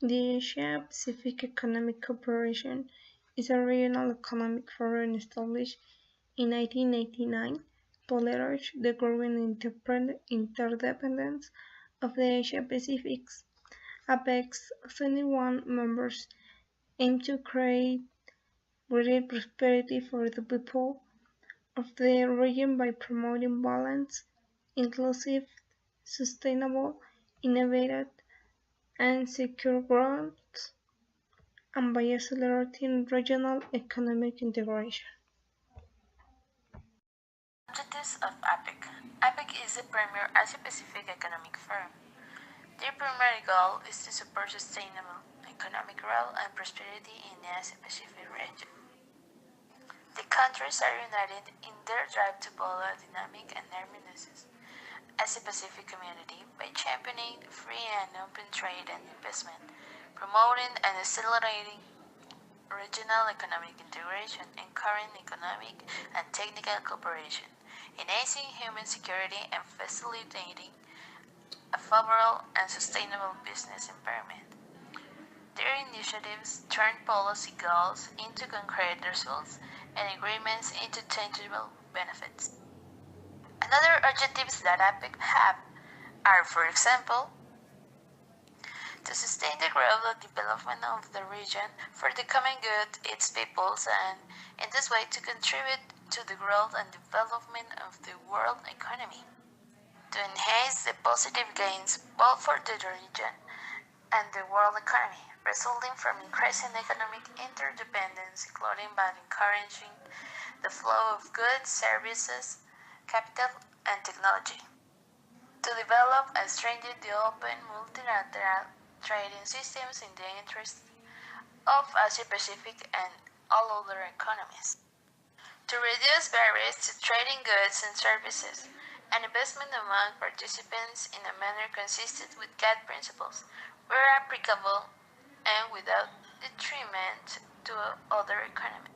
The Asia-Pacific Economic Cooperation is a regional economic forum established in 1989 to leverage the growing interdependence of the Asia-Pacific. Apec's 21 members aim to create greater prosperity for the people of the region by promoting balanced, inclusive, sustainable, innovative, and secure growth, and by accelerating regional economic integration. Objectives of APEC. APEC is the premier Asia-Pacific economic forum. Their primary goal is to support sustainable economic growth and prosperity in the Asia-Pacific region. The countries are united in their drive to follow a dynamic and harmonious Asia-Pacific community by championing free and open trade and investment, promoting and accelerating regional economic integration, encouraging economic and technical cooperation, enhancing human security, and facilitating a favorable and sustainable business environment. Their initiatives turn policy goals into concrete results and agreements into tangible benefits. Another objectives that APEC have are, for example, to sustain the growth and development of the region for the common good its peoples, and in this way to contribute to the growth and development of the world economy, to enhance the positive gains both for the region and the world economy, resulting from increasing economic interdependence, including by encouraging the flow of goods, services, capital, and technology, to develop and strengthen the open multilateral trading systems in the interest of Asia-Pacific and all other economies, to reduce barriers to trading goods and services, and investment among participants in a manner consistent with GATT principles, where applicable and without detriment to other economies.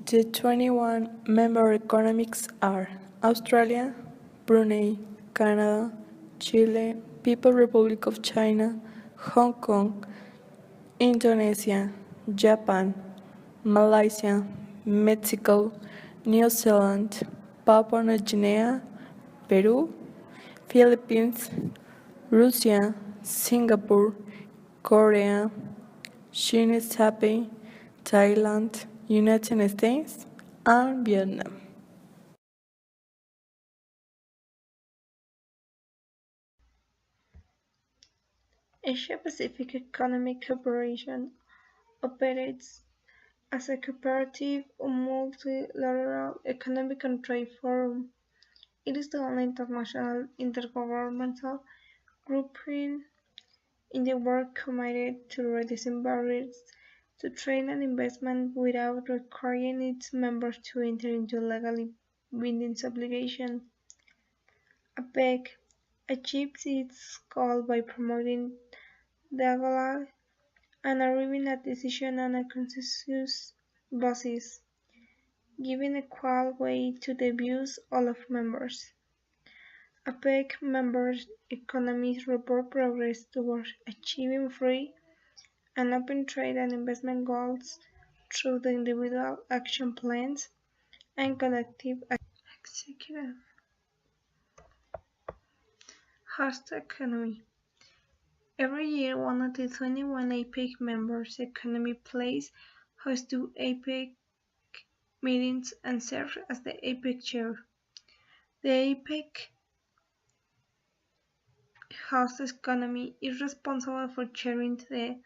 The 21 member economies are Australia, Brunei, Canada, Chile, People's Republic of China, Hong Kong, Indonesia, Japan, Malaysia, Mexico, New Zealand, Papua New Guinea, Peru, Philippines, Russia, Singapore, Korea, Chinese Taipei, Thailand, United States, and Vietnam. Asia-Pacific Economic Cooperation operates as a cooperative multilateral economic and trade forum. It is the only international intergovernmental grouping in the world committed to reducing barriers to trade and investment without requiring its members to enter into legally binding obligations. Apec achieves its goal by promoting dialogue and arriving at decisions on a consensus basis, giving equal weight to the views of all members. Apec members' economies report progress towards achieving free and open trade and investment goals through the individual action plans and collective executive. Host economy. Every year, one of the 21 APEC members' economy plays host to APEC meetings and serves as the APEC chair. The APEC host economy is responsible for chairing the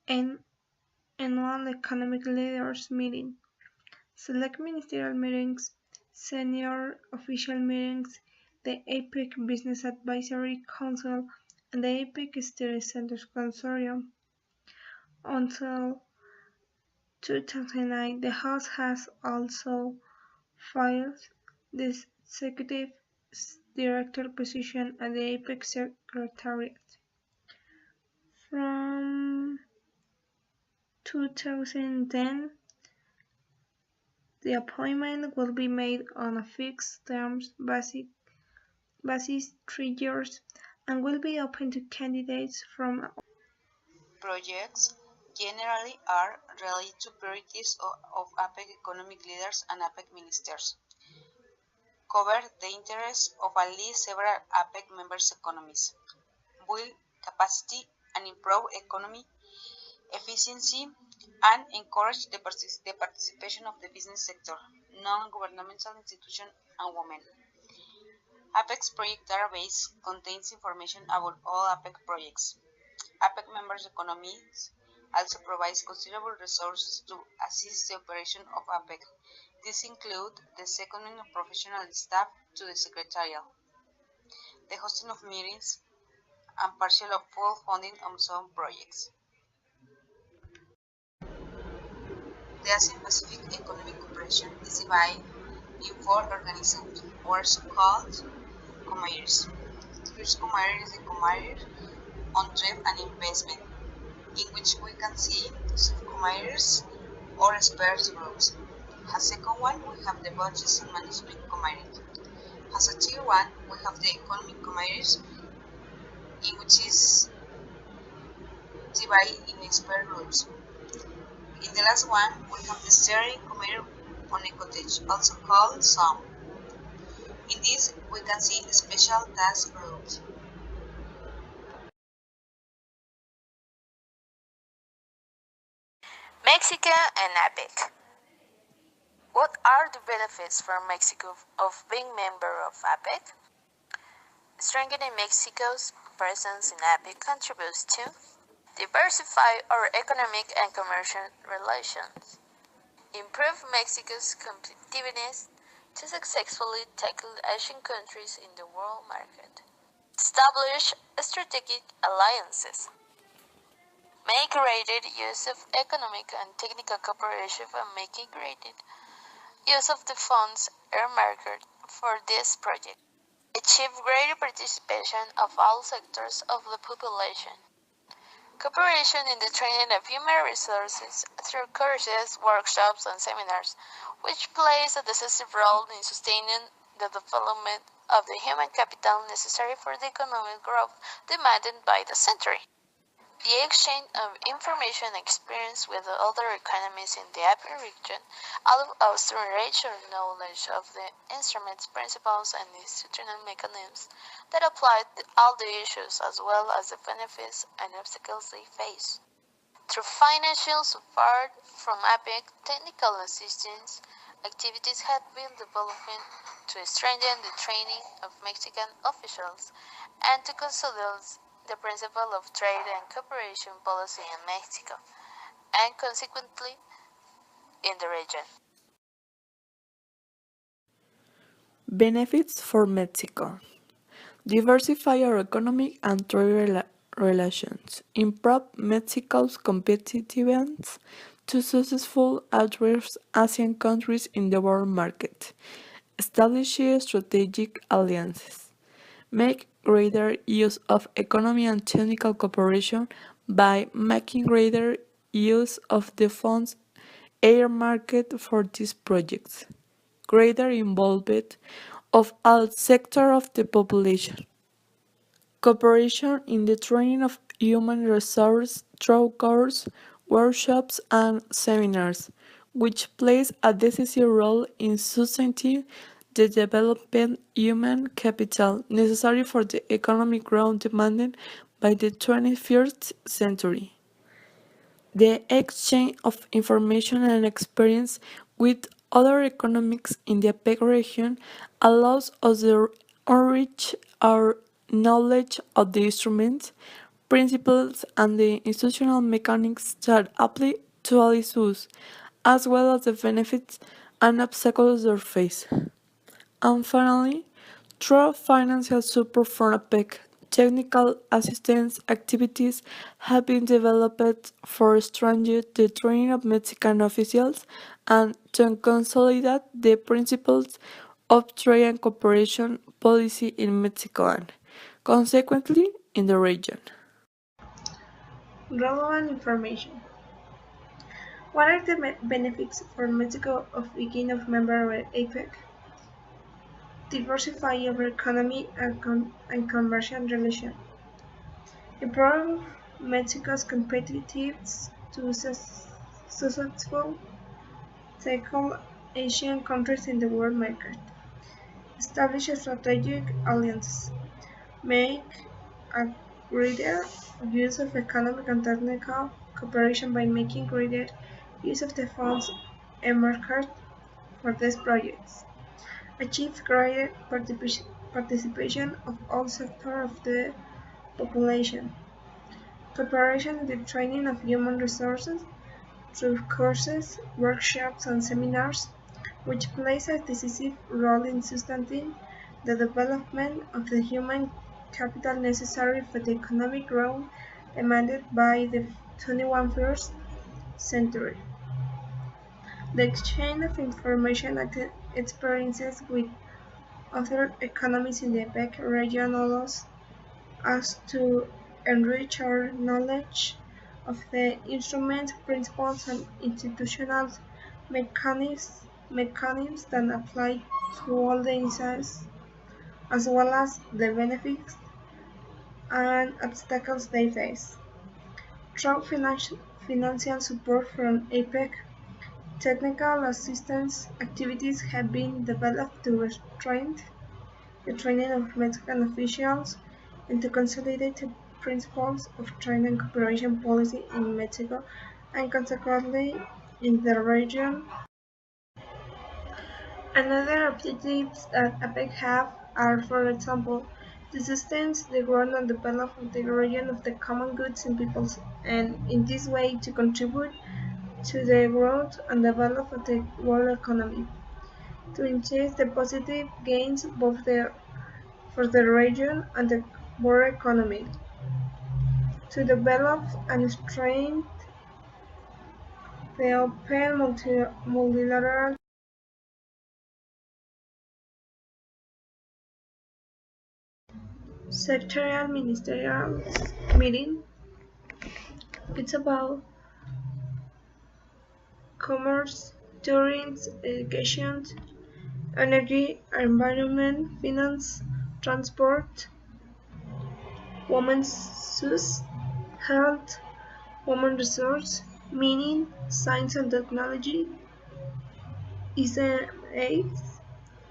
annual economic leaders meeting, select ministerial meetings, senior official meetings, the APEC Business Advisory Council, and the APEC Study Centers Consortium. Until 2009, the House has also filled the executive director position at the APEC Secretariat. From 2010, the appointment will be made on a fixed term basis basis 3 years and will be open to candidates from Projects generally are related to priorities of Apec economic leaders and Apec ministers, cover the interests of at least several Apec members' economies, build capacity and improve economic efficiency, and encourage the participation of the business sector, non-governmental institutions, and women. Apec's project database contains information about all Apec projects. Apec members' economies also provides considerable resources to assist the operation of Apec. These include the seconding of professional staff to the secretariat, the hosting of meetings, and partial or full funding on some projects. The Asia-Pacific Economic Cooperation is divided in four organisms, or so-called committees. First committee is the committee on trade and investment, in which we can see subcommittees or experts groups. As second one, we have the budgets and management committee. As a tier one, we have the economic committees, in which is divided in expert groups. In the last one, we have the steering committee on ecotech, also called SOM. In this, we can see special task groups. Mexico and APEC. What are the benefits for Mexico of being member of APEC? Strengthening Mexico's presence in APEC contributes to diversify our economic and commercial relations, improve Mexico's competitiveness to successfully tackle Asian countries in the world market, establish strategic alliances, make greater use of economic and technical cooperation and make greater use of the funds earmarked for this project, achieve greater participation of all sectors of the population, cooperation in the training of human resources through courses, workshops, and seminars, which plays a decisive role in sustaining the development of the human capital necessary for the economic growth demanded by the century. The exchange of information and experience with the other economies in the APEC region allows us to enrich our knowledge of the instruments, principles, and institutional mechanisms that apply to all the issues as well as the benefits and obstacles they face. Through financial support from APEC, technical assistance activities have been developing to strengthen the training of Mexican officials and to consolidate the principle of trade and cooperation policy in Mexico, and consequently in the region. Benefits for Mexico. Diversify our economic and trade relations. Improve Mexico's competitiveness to successful address Asian countries in the world market. Establish strategic alliances. Make greater use of economic and technical cooperation by making greater use of the funds earmarked for these projects. Greater involvement of all sectors of the population. Cooperation in the training of human resources through courses, workshops, and seminars, which plays a decisive role in sustaining the development human capital necessary for the economic growth demanded by the 21st century. The exchange of information and experience with other economies in the Apec region allows us to enrich our knowledge of the instruments, principles, and the institutional mechanics that apply to all issues, as well as the benefits and obstacles they face. And finally, through financial support from APEC, technical assistance activities have been developed for strengthening the training of Mexican officials and to consolidate the principles of trade and cooperation policy in Mexico and, consequently, in the region. relevant information. What are the benefits for Mexico of being a member of APEC? diversify our economy and commercial relations, improve Mexico's competitiveness to successful tackle Asian countries in the world market, establish strategic alliances, make a greater use of economic and technical cooperation by making greater use of the funds earmarked for these projects, achieve greater participation of all sectors of the population, cooperation in the training of human resources through courses, workshops, and seminars, which plays a decisive role in sustaining the development of the human capital necessary for the economic growth demanded by the 21st century. The exchange of information and experiences with other economies in the Apec region allows us to enrich our knowledge of the instruments, principles, and institutional mechanisms that apply to all the insights, as well as the benefits and obstacles they face. Through financial support from APEC, technical assistance activities have been developed to restrain the training of Mexican officials and to consolidate the principles of trade and cooperation policy in Mexico and consequently in the region. Another objectives that APEC have are, for example, to sustain the growth and development of the region of the common goods and peoples, and in this way to contribute to the growth and development of the world economy, to enhance the positive gains both for the region and the world economy, to develop and strengthen the open multilateral sectorial ministerial meeting. It's about commerce, tourism, education, energy, environment, finance, transport, women's issues, health, human resource, mining, science and technology, SMEs,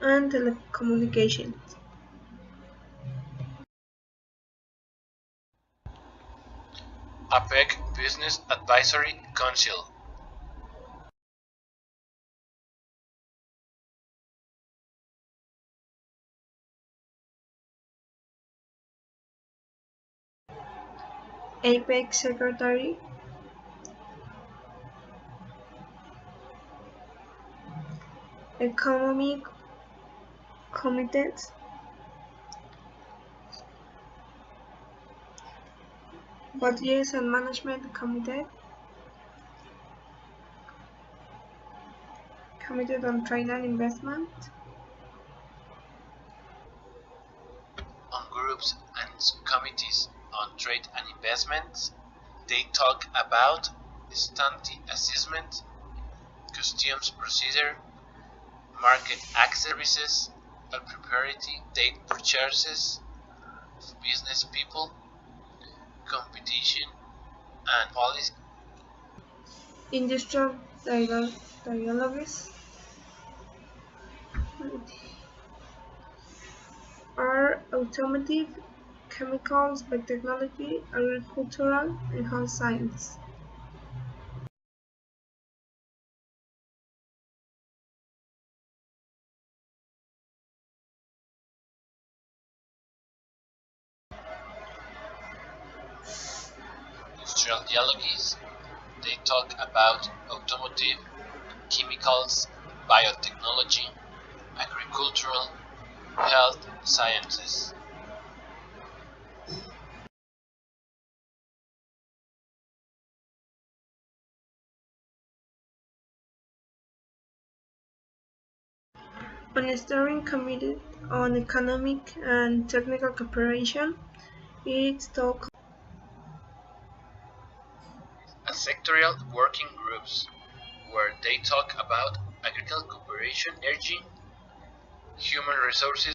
and telecommunications. Apec Business Advisory Council. APEC Secretary, Economic Committees, Budget and Management Committee, Committee on Trade and Investment, On groups and subcommittees on trade and investment, they talk about standing assessment, customs procedure, market access services, propriety, date purchases of business people, competition and policy, Industrial Dialogues, are automotive, chemicals, biotechnology, agricultural, and health science. industrial dialogues. They talk about automotive, chemicals, biotechnology, agricultural, health sciences. On a steering committee on economic and technical cooperation, it talks A sectorial working groups where they talk about agricultural cooperation, energy, human resources,